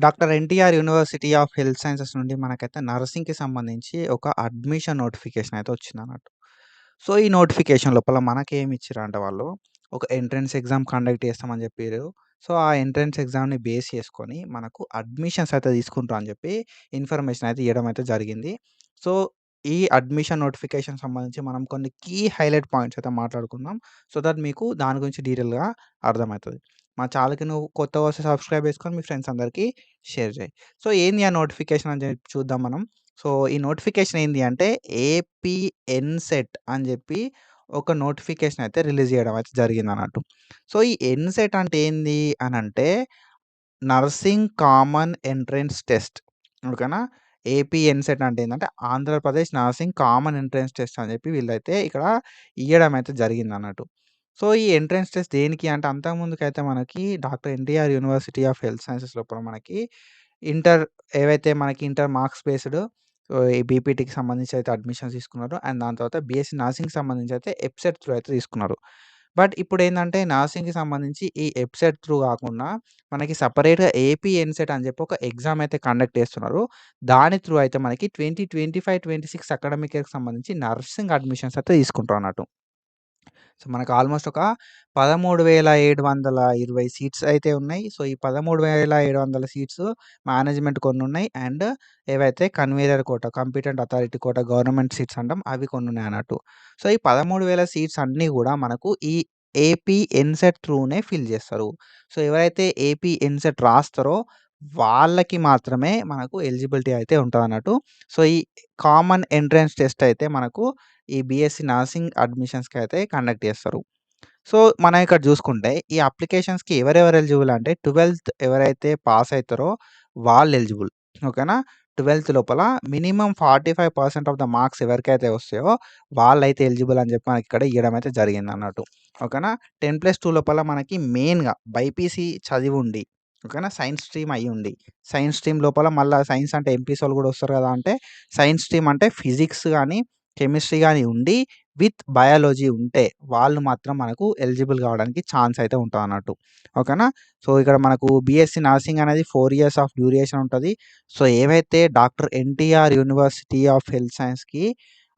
Doctor NTR university of health sciences నుండి మనకైతే నర్సింగ్‌కి సంబంధించి ఒక అడ్మిషన్ నోటిఫికేషన్ అయితే వచ్చిందన్నట్టు. సో, ఈ నోటిఫికేషన్ లోపల మనకేమి ఇచ్చిర్రంటే వాళ్ళు, ఒక ఎంట్రన్స్ ఎగ్జామ్ కండక్ట్ చేస్తామని చెప్పిర్రు. సో, ఆ ఎంట్రన్స్ ఎగ్జామ్‌ని బేస్ చేసుకొని మనకు అడ్మిషన్స్ అయితే తీసుకుంటాం అని చెప్పి ఇన్ఫర్మేషన్ అయితే ఇయ్యడం అయితే జరిగింది. సో, ఈ అడ్మిషన్ నోటిఫికేషన్ సంబంధించి మనం కొన్ని హైలైట్ పాయింట్స్ అయితే మాట్లాడుకుందాం. సో దట్ మీకు దాని గురించి డీటెయిల్‌గా అర్థమైతది. మా ఛానెల్‌కి నువ్వు కొత్తగా వస్తే సబ్స్క్రైబ్ చేసుకొని మీ ఫ్రెండ్స్ అందరికీ షేర్ చేయి. సో, ఏంది ఆ నోటిఫికేషన్ అని చెప్పి చూద్దాం మనం. సో, ఈ నోటిఫికేషన్ ఏంది అంటే ఏపీఎన్‌సెట్ అని చెప్పి ఒక నోటిఫికేషన్ అయితే రిలీజ్ చేయడం అయితే జరిగిందన్నట్టు. సో, ఈ ఎన్‌సెట్ అంటే ఏంది అనంటే నర్సింగ్ కామన్ ఎంట్రన్స్ టెస్ట్. ఓకేనా? ఏపీ ఎన్‌సెట్ అంటే ఏందంటే Andhra Pradesh nursing common entrance test అని చెప్పి వీళ్ళైతే ఇక్కడ ఇయ్యడం అయితే జరిగిందన్నట్టు. సో, ఈ ఎంట్రన్స్ టెస్ట్ దేనికి అంటే అంతకుముందుకైతే మనకి doctor NTR university of health sciences లోపల మనకి ఇంటర్ ఏవైతే మనకి ఇంటర్ మార్క్స్ బేస్డ్ ఈ బీపీటీకి సంబంధించి అయితే అడ్మిషన్స్ తీసుకున్నారు. అండ్ దాని తర్వాత బీఎస్సీ నర్సింగ్‌కి సంబంధించి అయితే ఎబ్సెట్ త్రూ అయితే తీసుకున్నారు. బట్ ఇప్పుడేందంటే నర్సింగ్‌కి సంబంధించి ఈ ఎబ్సెట్ త్రూ గాకుండా మనకి సెపరేట్‌గా ఏపీ ఎన్‌సెట్ అని చెప్పి ఒక ఎగ్జామ్ అయితే కండక్ట్ చేస్తున్నారు. దాని త్రూ అయితే మనకి 2025, 26 అకాడమిక్ ఇయర్‌కి సంబంధించి నర్సింగ్ అడ్మిషన్స్ అయితే తీసుకుంటారన్నట్టు. సో, మనకు ఆల్మోస్ట్ ఒక 13,720 సీట్స్ అయితే ఉన్నాయి. సో, ఈ 13,700 సీట్స్ మేనేజ్‌మెంట్ కొన్నున్నాయి. అండ్ ఏవైతే convener quota, competent authority quota, government seats అంటాం అవి కొన్నున్నాయన్నట్టు. సో, ఈ 13,000 సీట్స్ అన్నీ గూడా మనకు ఈ ఏపీ ఎన్‌సెట్ త్రూనే ఫిల్ జేస్తారు. సో, ఎవరైతే ఏపీ ఎన్‌సెట్ రాస్తారో వాళ్ళకి మాత్రమే మనకు ఎలిజిబిలిటీ అయితే ఉంటదన్నట్టు. సో, ఈ కామన్ ఎంట్రన్స్ టెస్ట్ అయితే మనకు ఈ బీఎస్సీ నర్సింగ్ అడ్మిషన్స్‌కి అయితే కండక్ట్ చేస్తారు. సో, మనం ఇక్కడ జూసుకుంటే ఈ అప్లికేషన్స్‌కి ఎవరెవరు ఎలిజిబుల్ అంటే 12థ్ ఎవరైతే పాస్ అయితారో వాళ్ళు ఎలిజిబుల్. ఓకేనా? 12థ్ లోపల మినిమమ్ 45% ఆఫ్ ద మార్క్స్ ఎవరికైతే వస్తాయో వాళ్ళైతే ఎలిజిబుల్ అని చెప్పి మనకిక్కడ ఇయ్యడం అయితే జరిగిందన్నట్టు. ఓకేనా? 10+2 లోపల మనకి మెయిన్‌గా బైపీసీ చదివుండి, ఓకేనా? సైన్స్ స్ట్రీమ్ అయ్యుండి, సైన్స్ స్ట్రీమ్ లోపల మళ్ళా సైన్స్ అంటే ఎంపీసీ వాళ్ళు గూడా వస్తారు గదా! అంటే సైన్స్ స్ట్రీమ్ అంటే ఫిజిక్స్ గాని, కెమిస్ట్రీ గాని ఉండి విత్ బయాలజీ ఉంటే వాళ్ళు మాత్రం మనకు ఎలిజిబుల్ కావడానికి ఛాన్స్ అయితే ఉంటదన్నట్టు. ఓకేనా? సో, ఇక్కడ మనకు బీఎస్సీ నర్సింగ్ అనేది 4 ఇయర్స్ ఆఫ్ డ్యూరేషన్ ఉంటది. సో, ఏవైతే doctor NTR university of health సైన్స్‌కి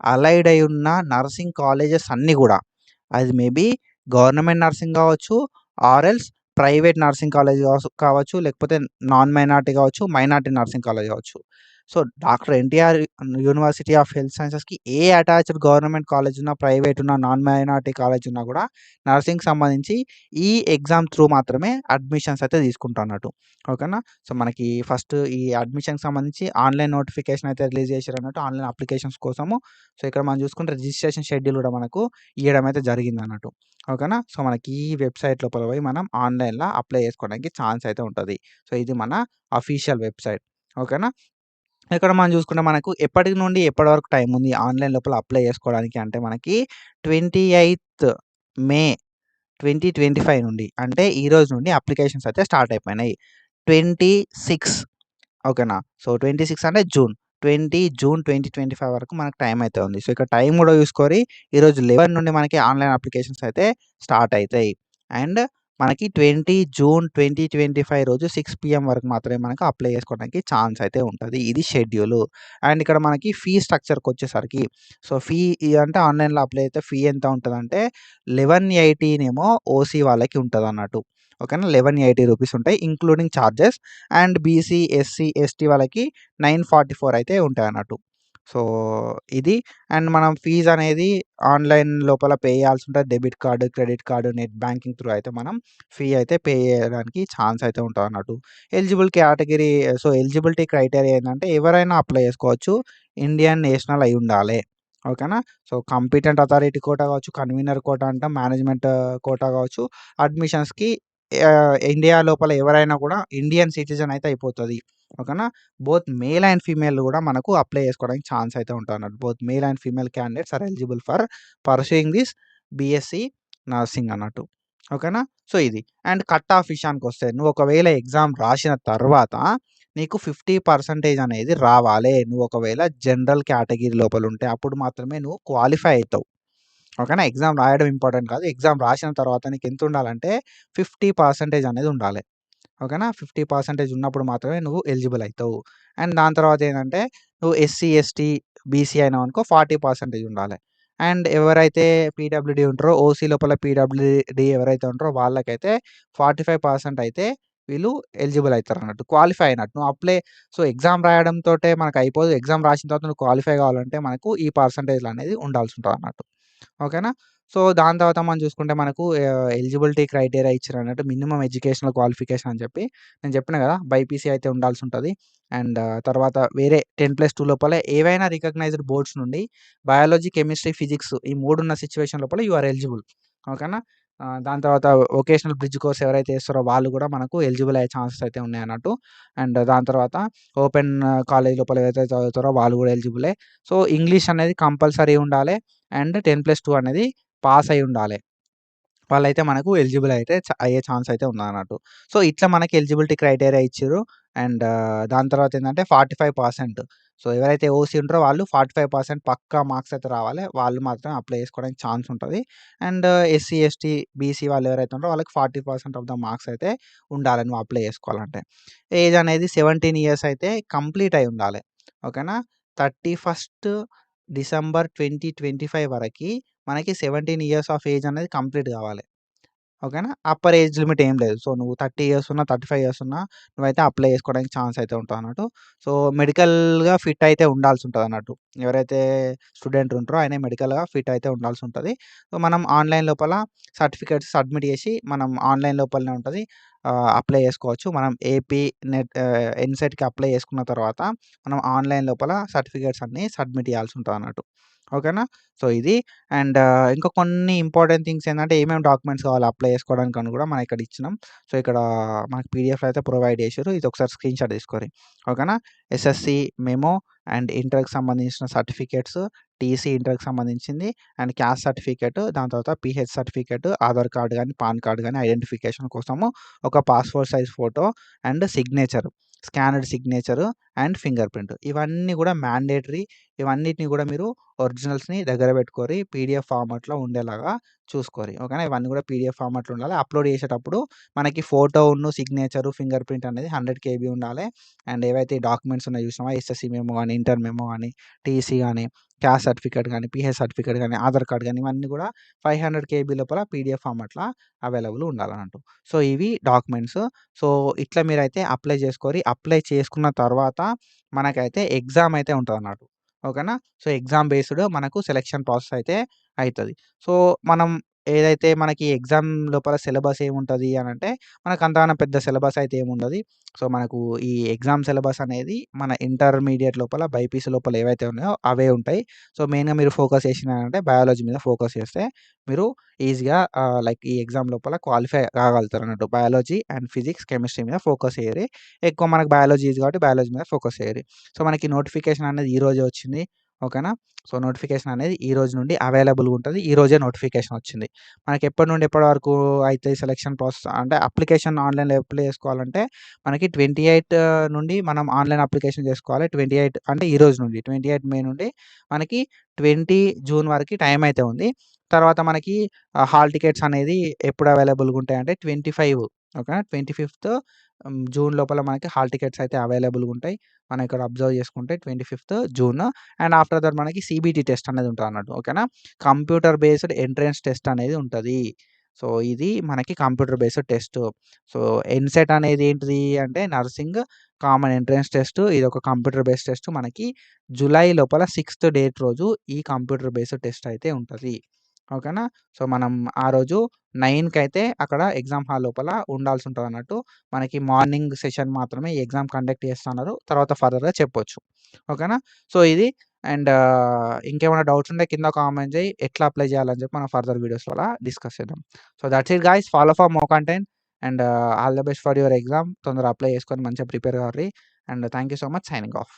అలైడ్ అయి ఉన్న నర్సింగ్ కాలేజెస్ అన్నీ గూడా అది మేబీ గవర్నమెంట్ నర్సింగ్ గావచ్చు, or else private nursing college కావచ్చు, లేకపోతే నాన్ మైనారిటీ కావచ్చు, మైనారిటీ నర్సింగ్ కాలేజ్ కావచ్చు. So, doctor NTR university of health సైన్సెస్‌కి ఏ అటాచ్డ్ గవర్నమెంట్ కాలేజ్ ఉన్నా, ప్రైవేట్ ఉన్నా, నాన్ మైనారిటీ కాలేజ్ ఉన్నా గూడా నర్సింగ్‌కి సంబంధించి ఈ ఎగ్జామ్ త్రూ మాత్రమే అడ్మిషన్స్ అయితే తీసుకుంటారన్నట్టు. ఓకేనా? సో, మనకి ఫస్ట్ ఈ అడ్మిషన్‌కి సంబంధించి ఆన్‌లైన్ నోటిఫికేషన్ అయితే రిలీజ్ చేశారన్నట్టు. ఆన్‌లైన్ అప్లికేషన్స్ కోసము. సో, ఇక్కడ మనం చూసుకుంటే రిజిస్ట్రేషన్ షెడ్యూల్ గూడా మనకు ఇయ్యడం అయితే జరిగిందన్నట్టు. ఓకేనా? సో, మనకి ఈ వెబ్‌సైట్ లోపల పోయి మనం ఆన్‌లైన్‌లో అప్లై చేసుకోవడానికి ఛాన్స్ అయితే ఉంటది. సో, ఇది మన అఫీషియల్ వెబ్‌సైట్. ఓకేనా? ఇక్కడ మనం చూసుకుంటే మనకు ఎప్పటి నుండి ఎప్పటి వరకు టైం ఉంది ఆన్‌లైన్ లోపల అప్లై చేసుకోవడానికి అంటే మనకి 28థ్ మే 2025 నుండి అంటే ఈ రోజు నుండి అప్లికేషన్స్ అయితే స్టార్ట్ అయిపోయినాయి. 26 ఓకేనా? సో, 26 అంటే జూన్. 20 జూన్ 2025 వరకు మనకు టైం అయితే ఉంది. సో, ఇక్కడ టైం గూడా చూసుకోరి. ఈరోజు 11 నుండి మనకి ఆన్‌లైన్ అప్లికేషన్స్ అయితే స్టార్ట్ అయితాయి. అండ్ మనకి 20 జూన్ 2025 రోజు 6 పీఎం వరకు మాత్రమే మనకు అప్లై చేసుకోవడానికి ఛాన్స్ అయితే ఉంటది. ఇది షెడ్యూలు. అండ్ ఇక్కడ మనకి ఫీ స్ట్రక్చర్‌కొచ్చేసరికి సో, ఫీ అంటే ఆన్‌లైన్‌లో అప్లై అయితే ఫీ ఎంత ఉంటదంటే 1180 నేమో ఓసీ వాళ్ళకి ఉంటదన్నట్టు. ఓకేనా? 1180 రూపీస్ ఉంటాయి. Including charges. And BC, SC, ST వాళ్ళకి 944 అయితే ఉంటాయన్నట్టు. సో, ఇది అండ్ మనం ఫీజ్ అనేది ఆన్‌లైన్ లోపల పే చేయాల్సి ఉంటది. Debit card, credit card, net banking through అయితే మనం ఫీ అయితే పే చేయడానికి ఛాన్స్ అయితే ఉంటదన్నట్టు. ఎలిజిబిలిటీ క్రైటీరియా ఏందంటే ఎవరైనా అప్లై చేసుకోవచ్చు. ఇండియన్ నేషనల్ అయ్యుండాలే. ఓకేనా? సో, కాంపిటెంట్ అథారిటీ కోటా కావచ్చు, కన్వీనర్ కోటా అంటాం, మేనేజ్మెంట్ కోటా కావచ్చు. అడ్మిషన్స్‌కి ఇండియా లోపల ఎవరైనా కూడా ఇండియన్ సిటిజన్ అయితే అయిపోతది. ఓకేనా? బోత్ మేల్ అండ్ ఫీమేల్ గూడా మనకు అప్లై చేసుకోవడానికి ఛాన్స్ అయితే ఉంటదన్నట్టు. Both male and female candidates are eligible for pursuing this BSc nursing అన్నట్టు. ఓకేనా? సో, ఇది. అండ్ కట్ ఆఫ్ విషయానికొస్తే నువ్వు ఒకవేళ ఎగ్జామ్ రాసిన తర్వాత నీకు 50% అనేది రావాలే. నువ్వు ఒకవేళ జనరల్ కేటగిరీ లోపలుంటే అప్పుడు మాత్రమే నువ్వు క్వాలిఫై అయితావు. ఓకేనా? ఎగ్జామ్ రాయడం ఇంపార్టెంట్ కాదు. ఎగ్జామ్ రాసిన తర్వాత నీకెంతుండాలంటే 50% అనేది ఉండాలి. ఓకేనా? 50% ఉన్నప్పుడు మాత్రమే నువ్వు ఎలిజిబుల్ అయితావు. అండ్ దాని తర్వాత ఏందంటే నువ్వు ఎస్సీ, ఎస్టీ, బీసీ అయినావనుకో 40% ఉండాలి. అండ్ ఎవరైతే పీడబ్ల్యూడీ ఉంటారో ఓసీ లోపల పీడబ్ల్యూడీ ఎవరైతే ఉంటారో వాళ్ళకైతే 45% అయితే వీళ్ళు ఎలిజిబుల్ అయితారన్నట్టు. క్వాలిఫై అయినట్టు. నువ్వు సో, ఎగ్జామ్ రాయడంతోటే మనకయిపోదు. ఎగ్జామ్ రాసిన తర్వాత నువ్వు క్వాలిఫై కావాలంటే మనకు ఈ పర్సెంటేజ్‌లనేది ఉండాల్సుంటదన్నట్టు. ఓకేనా? సో, దాని తర్వాత మనం చూసుకుంటే మనకు ఎలిజిబిలిటీ క్రైటీరియా ఇచ్చిరన్నట్టు మినిమమ్ ఎడ్యుకేషనల్ క్వాలిఫికేషన్ అని చెప్పి నేను చెప్పిన కదా! బైపీసీ అయితే ఉండాల్సుంటది. అండ్ తర్వాత వేరే 10+2 లోపల ఏవైనా రికగ్నైజ్డ్ బోర్డ్స్ నుండి బయాలజీ, కెమిస్ట్రీ, ఫిజిక్స్ ఈ 3 ఉన్న సిట్యుయేషన్ లోపల యూ ఆర్ ఎలిజిబుల్. ఓకేనా? దాని తర్వాత వొకేషనల్ బ్రిడ్జ్ కోర్స్ ఎవరైతే చేస్తారో వాళ్ళు కూడా మనకు ఎలిజిబుల్ అయ్యే ఛాన్సెస్ అయితే ఉన్నాయన్నట్టు. అండ్ దాని తర్వాత ఓపెన్ కాలేజ్ లోపల ఎవరైతే చదువుతారో వాళ్ళు కూడా ఎలిజిబులే. సో, ఇంగ్లీష్ అనేది కంపల్సరీ ఉండాలే. అండ్ 10+2 అనేది పాస్ అయ్యి ఉండాలి. వాళ్ళైతే మనకు ఎలిజిబుల్ అయితే అయ్యే ఛాన్స్ అయితే ఉన్నదన్నట్టు. సో, ఇట్లా మనకి ఎలిజిబిలిటీ క్రైటీరియా ఇచ్చిర్రు. అండ్ దాని తర్వాత ఏందంటే 45%. సో, ఎవరైతే ఓసీ ఉంటారో వాళ్ళు 45% పక్కా మార్క్స్ అయితే రావాలి. వాళ్ళు మాత్రమే అప్లై చేసుకోవడానికి ఛాన్స్ ఉంటది. అండ్ ఎస్సీ, ఎస్టీ, బీసీ వాళ్ళు ఎవరైతే ఉంటారో వాళ్ళకి 40% ఆఫ్ ద మార్క్స్ అయితే ఉండాలి నువ్వు అప్లై చేసుకోవాలంటే. ఏజ్ అనేది 17 ఇయర్స్ అయితే కంప్లీట్ అయి ఉండాలి. ఓకేనా? 31 డిసెంబర్ 2025 వరకి మనకి 17 ఇయర్స్ ఆఫ్ ఏజ్ అనేది కంప్లీట్ కావాలి. ఓకేనా? అప్పర్ ఏజ్ లిమిట్ ఏం లేదు. సో, నువ్వు 30 ఇయర్స్ ఉన్నా, 35 ఇయర్స్ ఉన్నా నువ్వైతే అప్లై చేసుకోవడానికి ఛాన్స్ అయితే ఉంటదన్నట్టు. సో, మెడికల్‌గా ఫిట్ అయితే ఉండాల్సుంటదన్నట్టు. ఎవరైతే స్టూడెంట్ ఉంటారో ఆయన మెడికల్‌గా ఫిట్ అయితే ఉండాల్సుంటది. సో, మనం ఆన్‌లైన్ లోపల సర్టిఫికేట్స్ సబ్మిట్ చేసి మనం ఆన్‌లైన్ లోపలనే ఉంటది. అప్లై చేసుకోవచ్చు. మనం ఎన్‌సెట్‌కి అప్లై చేసుకున్న తర్వాత మనం ఆన్‌లైన్ లోపల సర్టిఫికేట్స్ అన్నీ సబ్మిట్ చేయాల్సుంటదన్నట్టు. ఓకేనా? సో, ఇది అండ్ ఇంకా కొన్ని ఇంపార్టెంట్ థింగ్స్ ఏందంటే ఏమేమి డాక్యుమెంట్స్ కావాలి అప్లై చేసుకోవడానికని కూడా మనం ఇక్కడ ఇచ్చినాం. సో, ఇక్కడ మనకి పీడీఎఫ్‌లో అయితే ప్రొవైడ్ చేసిర్రు. ఇది ఒకసారి స్క్రీన్‌షాట్ తీసుకోరి. ఓకేనా? ఎస్ఎస్‌సి మెమో అండ్ ఇంటర్‌కి సంబంధించిన సర్టిఫికేట్స్, టీసీ ఇంటర్‌కి సంబంధించింది అండ్ క్యాస్ట్ సర్టిఫికేట్, దాని తర్వాత పీహెచ్ సర్టిఫికేట్, ఆధార్ కార్డ్ గాని, పాన్ కార్డ్ గాని ఐడెంటిఫికేషన్ కోసము ఒక passport size photo and signature, స్కానర్డ్ signature and finger print ఇవన్నీ కూడా మ్యాండేటరీ. ఇవన్నిటిని కూడా మీరు ఒరిజినల్స్‌ని దగ్గర పెట్టుకోరి. పీడీఎఫ్ ఫార్మాట్‌లో ఉండేలాగా చూసుకోరి. ఓకేనా? ఇవన్నీ కూడా పీడీఎఫ్ ఫార్మాట్‌లో ఉండాలి. అప్‌లోడ్ చేసేటప్పుడు మనకి ఫోటోను, సిగ్నేచర్, ఫింగర్ ప్రింట్ అనేది 100 కేబీ ఉండాలి. అండ్ ఏవైతే డాక్యుమెంట్స్ ఉన్నాయో చూసినావా ఎస్ఎస్‌సి మెమో గాని, ఇంటర్ మెమో గాని, టీసీ గాని, క్యాస్ట్ సర్టిఫికేట్ గాని, పీహెచ్ సర్టిఫికేట్ గాని, ఆధార్ కార్డ్ గాని ఇవన్నీ కూడా 500 కేబీ లోపల పీడీఎఫ్ ఫార్మాట్‌ల అవైలబుల్ ఉండాలన్నట్టు. సో, ఇవి డాక్యుమెంట్స్. సో, ఇట్లా మీరైతే అప్లై చేసుకోరి. అప్లై చేసుకున్న తర్వాత మనకైతే ఎగ్జామ్ అయితే ఉంటదన్నట్టు. ఓకేనా? సో, ఎగ్జామ్ బేస్డ్ మనకు సెలక్షన్ ప్రాసెస్ అయితే అయితది. సో, మనం ఏదైతే మనకి ఎగ్జామ్ లోపల సిలబస్ ఏముంటది అనంటే, మనకు అంతగానం పెద్ద సిలబస్ అయితే ఏముండది. సో, మనకు ఈ ఎగ్జామ్ సిలబస్ అనేది మన ఇంటర్మీడియేట్ లోపల బైపీసీ లోపల ఏవైతే ఉన్నాయో అవే ఉంటాయి. సో, మెయిన్‌గా మీరు ఫోకస్ చేసిందనంటే బయాలజీ మీద ఫోకస్ చేస్తే మీరు ఈజీగా లైక్ ఈ ఎగ్జామ్ లోపల క్వాలిఫై కాగలుగుతారన్నట్టు. బయాలజీ అండ్ ఫిజిక్స్, కెమిస్ట్రీ మీద ఫోకస్ చెయ్యరి. ఎక్కువ మనకు బయాలజీ ఈజీ కాబట్టి బయాలజీ మీద ఫోకస్ చెయ్యరి. సో, మనకి నోటిఫికేషన్ అనేది ఈ రోజే వచ్చింది. ఓకేనా? సో, నోటిఫికేషన్ అనేది ఈ రోజు నుండి అవైలబుల్‌గా ఉంటది. ఈ రోజే నోటిఫికేషన్ వచ్చింది. మనకి ఎప్పటి నుండి ఎప్పటి వరకు అయితయి సెలక్షన్ ప్రాసెస్ అంటే అప్లికేషన్ ఆన్‌లైన్‌లో అప్లై చేసుకోవాలంటే మనకి 28 నుండి మనం ఆన్‌లైన్ అప్లికేషన్ చేసుకోవాలి. 28 అంటే ఈ రోజు నుండి 28 మే నుండి మనకి 20 జూన్ వరకి టైం అయితే ఉంది. తర్వాత మనకి హాల్ టికెట్స్ అనేది ఎప్పుడు అవైలబుల్‌గా ఉంటాయంటే 25 ఓకేనా? 25థ్ జూన్ లోపల మనకి హాల్ టికెట్స్ అయితే అవైలబుల్‌గా ఉంటాయి. మనం ఇక్కడ అబ్జర్వ్ చేసుకుంటే 25థ్ జూన్ అండ్ ఆఫ్టర్ దట్ మనకి సీబీటీ టెస్ట్ అనేది ఉంటదన్నట్టు. ఓకేనా? కంప్యూటర్ బేస్డ్ ఎంట్రన్స్ టెస్ట్ అనేది ఉంటది. సో, ఇది మనకి కంప్యూటర్ బేస్డ్ టెస్ట్. సో, ఎన్‌సెట్ అనేది ఏంటిది అంటే నర్సింగ్ కామన్ ఎంట్రన్స్ టెస్ట్. ఇదొక కంప్యూటర్ బేస్డ్ టెస్ట్. మనకి జులై లోపల 6థ్ డేట్ రోజు ఈ కంప్యూటర్ బేస్డ్ టెస్ట్ అయితే ఉంటది. ఓకేనా? సో, మనం ఆ రోజు 9:00కైతే అక్కడ ఎగ్జామ్ హాల్ లోపల ఉండాల్సుంటదన్నట్టు. మనకి మార్నింగ్ సెషన్ మాత్రమే ఈ ఎగ్జామ్ కండక్ట్ చేస్తన్నారు. తర్వాత ఫర్దర్‌గా చెప్పొచ్చు. ఓకేనా? సో, ఇది అండ్ ఇంకేమైనా డౌట్స్ ఉంటే కింద కామెంట్ చేయి. ఎట్లా అప్లై చేయాలని చెప్పి మనం ఫర్దర్ వీడియోస్‌లో డిస్కస్ చేద్దాం. So, that's it guys. Follow for more content and all the best for your exam. తొందరగా అప్లై చేసుకొని మంచిగా ప్రిపేర్ కావర్రి. And thank you so much. Signing of.